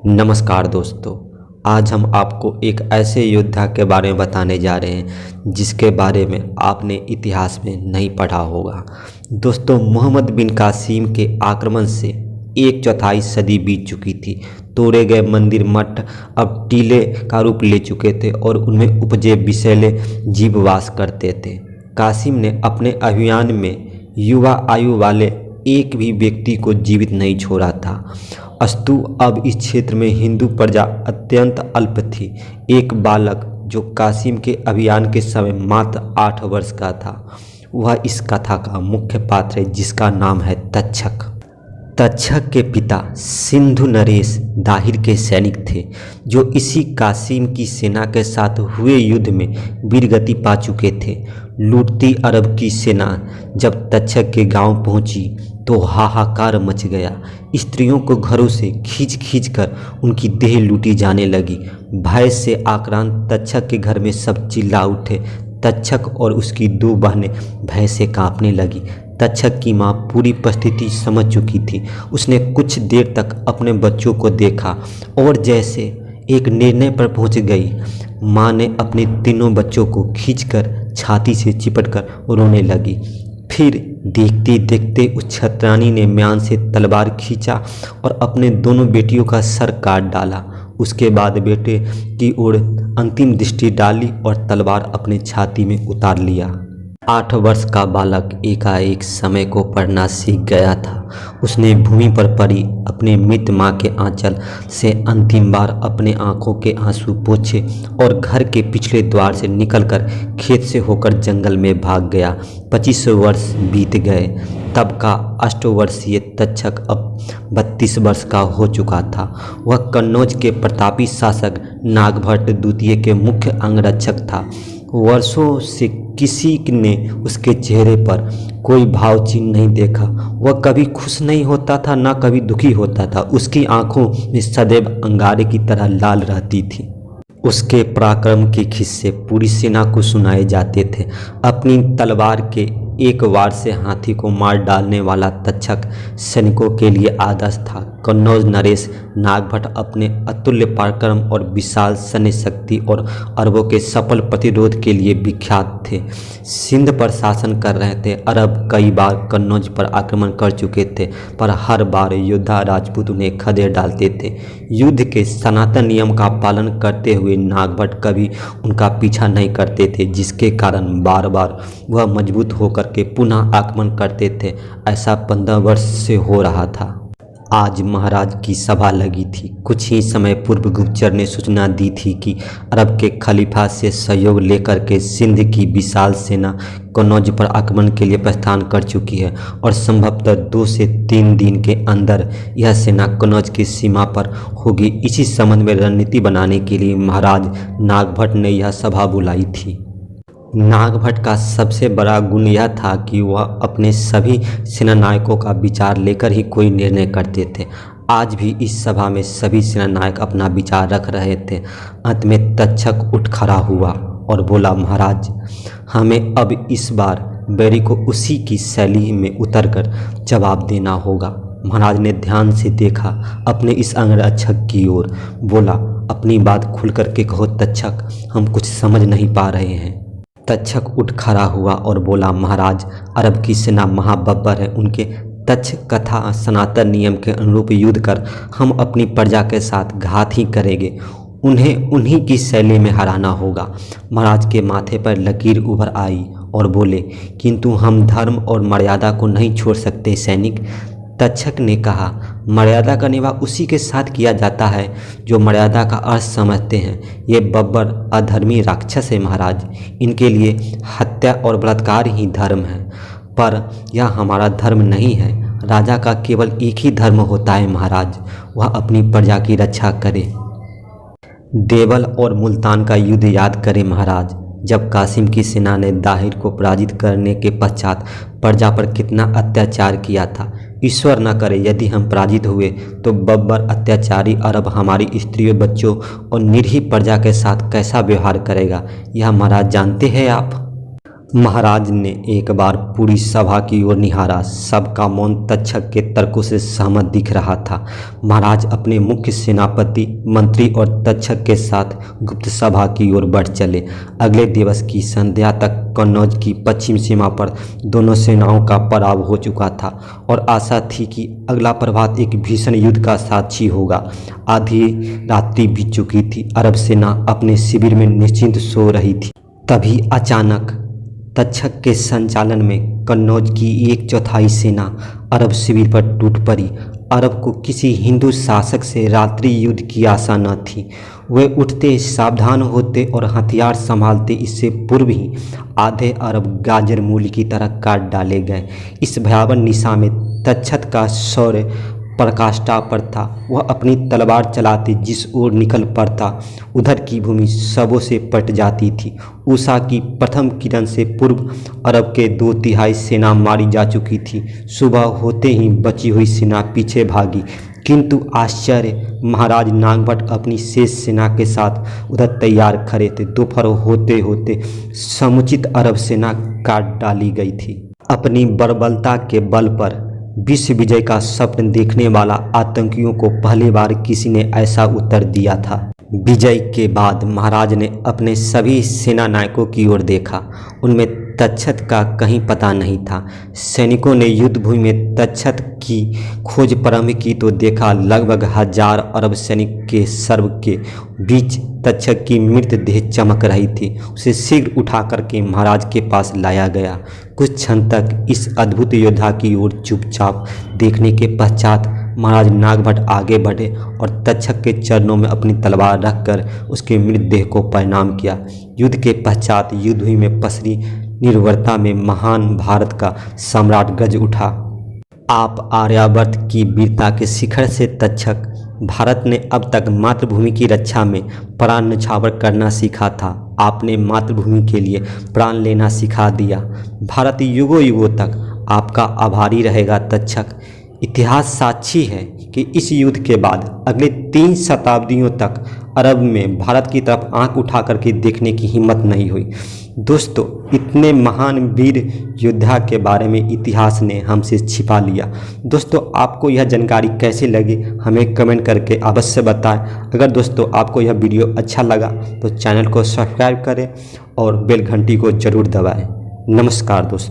नमस्कार दोस्तों। आज हम आपको एक ऐसे योद्धा के बारे में बताने जा रहे हैं जिसके बारे में आपने इतिहास में नहीं पढ़ा होगा। दोस्तों, मोहम्मद बिन कासिम के आक्रमण से एक चौथाई सदी बीत चुकी थी। तोड़े गए मंदिर मठ अब टीले का रूप ले चुके थे और उनमें उपजे विषैले जीव वास करते थे। कासिम ने अपने अभियान में युवा आयु वाले एक भी व्यक्ति को जीवित नहीं छोड़ा था। अस्तु अब इस क्षेत्र में हिंदू प्रजा अत्यंत अल्प थी। एक बालक जो कासिम के अभियान के समय मात्र 8 वर्ष का था, वह इस कथा का मुख्य पात्र है जिसका नाम है तक्षक। तक्षक के पिता सिंधु नरेश दाहिर के सैनिक थे जो इसी कासिम की सेना के साथ हुए युद्ध में वीरगति पा चुके थे। लूटती अरब की सेना जब तक्षक के गांव पहुंची तो हाहाकार मच गया। स्त्रियों को घरों से खींच खींच कर उनकी देह लूटी जाने लगी। भय से आक्रांत तक्षक के घर में सब चिल्ला उठे। तक्षक और उसकी 2 बहनें भय से कांपने लगी। तक्षक की माँ पूरी परिस्थिति समझ चुकी थी। उसने कुछ देर तक अपने बच्चों को देखा और जैसे एक निर्णय पर पहुंच गई। माँ ने अपने तीनों बच्चों को खींचकर छाती से चिपटकर रोने लगी। फिर देखते देखते उस छत्रानी ने म्यान से तलवार खींचा और अपने दोनों बेटियों का सर काट डाला। उसके बाद बेटे की ओर अंतिम दृष्टि डाली और तलवार अपने छाती में उतार लिया। 8 वर्ष का बालक एकाएक समय को पढ़ना सीख गया था। उसने भूमि पर पड़ी अपने मृत माँ के आंचल से अंतिम बार अपने आंखों के आंसू पोंछे और घर के पिछले द्वार से निकलकर खेत से होकर जंगल में भाग गया। 25 वर्ष बीत गए। तब का अष्टवर्षीय तक्षक अब 32 वर्ष का हो चुका था। वह कन्नौज के प्रतापी शासक नागभट्ट द्वितीय के मुख्य अंगरक्षक था। वर्षों से किसी ने उसके चेहरे पर कोई भाव चिन्ह नहीं देखा। वह कभी खुश नहीं होता था, ना कभी दुखी होता था। उसकी आंखों में सदैव अंगारे की तरह लाल रहती थी। उसके पराक्रम के किस्से पूरी सेना को सुनाए जाते थे। अपनी तलवार के एक वार से हाथी को मार डालने वाला तक्षक सैनिकों के लिए आदर्श था। कन्नौज नरेश नागभट्ट अपने अतुल्य पराक्रम और विशाल सैन्य शक्ति और अरबों के सफल प्रतिरोध के लिए विख्यात थे। सिंध पर शासन कर रहे थे। अरब कई बार कन्नौज पर आक्रमण कर चुके थे, पर हर बार योद्धा राजपूत उन्हें खदेड़ डालते थे। युद्ध के सनातन नियम का पालन करते हुए नागभट्ट कभी उनका पीछा नहीं करते थे, जिसके कारण बार बार वह मजबूत होकर के पुनः आक्रमण करते थे। ऐसा 15 वर्ष से हो रहा था। आज महाराज की सभा लगी थी। कुछ ही समय पूर्व गुप्तचर ने सूचना दी थी कि अरब के खलीफा से सहयोग लेकर के सिंध की विशाल सेना कन्नौज पर आक्रमण के लिए प्रस्थान कर चुकी है और संभवतः 2 से 3 दिन के अंदर यह सेना कन्नौज की सीमा पर होगी। इसी संबंध में रणनीति बनाने के लिए महाराज नागभट्ट ने यह सभा बुलाई थी। नागभट्ट का सबसे बड़ा गुण यह था कि वह अपने सभी सेनानायकों का विचार लेकर ही कोई निर्णय करते थे। आज भी इस सभा में सभी सेनानायक अपना विचार रख रहे थे। अंत में तक्षक उठ खड़ा हुआ और बोला, महाराज, हमें अब इस बार बैरी को उसी की शैली में उतरकर जवाब देना होगा। महाराज ने ध्यान से देखा अपने इस अंगरक्षक की ओर। बोला, अपनी बात खुल करके कहो तक्षक, हम कुछ समझ नहीं पा रहे हैं। तक्षक उठ खड़ा हुआ और बोला, महाराज, अरब की सेना महाबब्बर है। उनके तक्ष कथा सनातन नियम के अनुरूप युद्ध कर हम अपनी प्रजा के साथ घात ही करेंगे। उन्हें उन्हीं की शैली में हराना होगा। महाराज के माथे पर लकीर उभर आई और बोले, किंतु हम धर्म और मर्यादा को नहीं छोड़ सकते सैनिक। तक्षक ने कहा, मर्यादा का निवाह उसी के साथ किया जाता है जो मर्यादा का अर्थ समझते हैं। ये बब्बर अधर्मी राक्षस है महाराज। इनके लिए हत्या और बलात्कार ही धर्म है, पर यह हमारा धर्म नहीं है। राजा का केवल एक ही धर्म होता है महाराज, वह अपनी प्रजा की रक्षा करे। देवल और मुल्तान का युद्ध याद करें महाराज, जब कासिम की सेना ने दाहिर को पराजित करने के पश्चात प्रजा पर कितना अत्याचार किया था। ईश्वर न करे यदि हम पराजित हुए तो बब्बर अत्याचारी अरब हमारी स्त्रियों, बच्चों और निरीह प्रजा के साथ कैसा व्यवहार करेगा, यह महाराज जानते हैं आप। महाराज ने एक बार पूरी सभा की ओर निहारा। सबका मौन तक्षक के तर्कों से सहमत दिख रहा था। महाराज अपने मुख्य सेनापति, मंत्री और तक्षक के साथ गुप्त सभा की ओर बढ़ चले। अगले दिवस की संध्या तक कन्नौज की पश्चिम सीमा पर दोनों सेनाओं का पड़ाव हो चुका था और आशा थी कि अगला प्रभात एक भीषण युद्ध का साक्षी होगा। आधी रात्रि बीत चुकी थी। अरब सेना अपने शिविर में निश्चिंत सो रही थी। तभी अचानक तक्षक के संचालन में कन्नौज की 1/4 सेना अरब शिविर पर टूट पड़ी। अरब को किसी हिंदू शासक से रात्रि युद्ध की आशा न थी। वे उठते, सावधान होते और हथियार संभालते इससे पूर्व ही आधे अरब गाजर मूली की तरह काट डाले गए। इस भयावह निशा में तक्षक का शौर्य पराकाष्ठा पर था। वह अपनी तलवार चलाते जिस ओर निकल पड़ता, उधर की भूमि शवों से पट जाती थी। उषा की प्रथम किरण से पूर्व अरब के 2/3 सेना मारी जा चुकी थी। सुबह होते ही बची हुई सेना पीछे भागी, किंतु आश्चर्य, महाराज नागभट्ट अपनी शेष सेना के साथ उधर तैयार खड़े थे। दोपहर होते होते समुचित अरब सेना काट डाली गई थी। अपनी बर्बरता के बल पर विश्व विजय का स्वप्न देखने वाला आतंकियों को पहली बार किसी ने ऐसा उत्तर दिया था। विजय के बाद महाराज ने अपने सभी सेना नायकों की ओर देखा। उनमें तक्षक का कहीं पता नहीं था। सैनिकों ने युद्ध भूमि में तक्षक की खोज प्रारंभ की तो देखा लगभग 1000 अरब सैनिक के सर्व के बीच तक्षक की मृतदेह चमक रही थी। उसे शीघ्र उठा करके महाराज के पास लाया गया। कुछ क्षण तक इस अद्भुत योद्धा की ओर चुपचाप देखने के पश्चात महाराज नागभट्ट आगे बढ़े और तक्षक के चरणों में अपनी तलवार रखकर उसके मृतदेह को प्रणाम किया। युद्ध के पश्चात युद्धभूमि में पसरी निर्भरता में महान भारत का सम्राट गज उठा। आप आर्यावर्त की वीरता के शिखर से तक्षक, भारत ने अब तक मातृभूमि की रक्षा में प्राण न्यौछावर करना सीखा था। आपने मातृभूमि के लिए प्राण लेना सिखा दिया। भारत युगों युगों तक आपका आभारी रहेगा तक्षक। इतिहास साक्षी है कि इस युद्ध के बाद अगले 3 शताब्दियों तक अरब में भारत की तरफ आंख उठा करके देखने की हिम्मत नहीं हुई। दोस्तों, इतने महान वीर योद्धा के बारे में इतिहास ने हमसे छिपा लिया। दोस्तों, आपको यह जानकारी कैसे लगी हमें कमेंट करके अवश्य बताएं। अगर दोस्तों आपको यह वीडियो अच्छा लगा तो चैनल को सब्सक्राइब करें और बेल घंटी को जरूर दबाएं। नमस्कार दोस्तों।